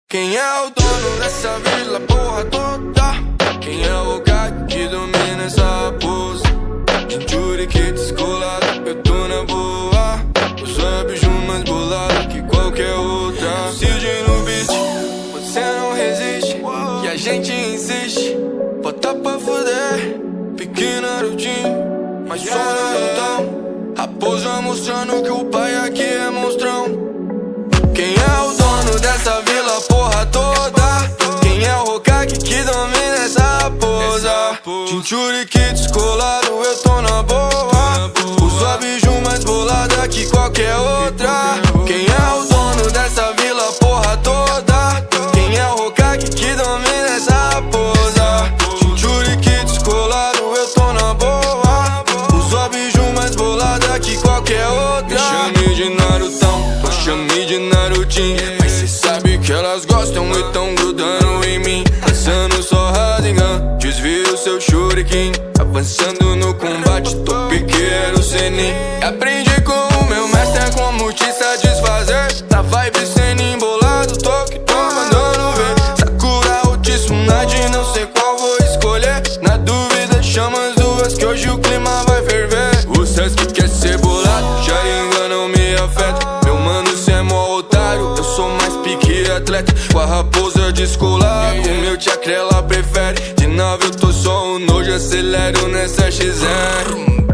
Quem é o dono dessa vila, porra toda? Quem é o cara que domina essa raposa? Jinchuri que descolado, eu tô na boa. Os lábios mais bolado que qualquer outra. Cid no beat, você não resiste. E a gente insiste, bota pra fuder. Pequena Narutinho, mas só no lutão. Raposa mostrando que o pai aqui é monstrão. Quem é o dono dessa vila, porra toda? Quem é o Hokage que domina essa raposa? Jinchuri que descolado, eu tô na boa. Uso a biju mais bolada que qualquer outra. Quem é o dono dessa vila, porra toda? Quem é o Hokage que domina essa raposa? Jinchuri que descolado, eu tô na boa. Uso a biju mais bolada que qualquer outra. Me chame de Narutão, eu chamei de Narutinho, mas cê sabe que elas gostam e tão grudando em mim. Lançando só Rasengan, desvio seu Shuriken. Avançando no combate, tô pequeno Zenin. Aprendi com o meu mestre como te satisfazer. Na vibe Zenin embolado, tô que tô mandando ver. Sakura ou Tsunade, não sei qual vou escolher. Na dúvida chama as duas que hoje o clima vai ferver. O Sasuke quer ser bolado, Sharingan não me afeta. Meu mano, cê é mó otário, eu sou mais pique atleta. Com a raposa descolada, o meu chakra ela prefere. De nave eu tô só um nojo, acelero nessa XR.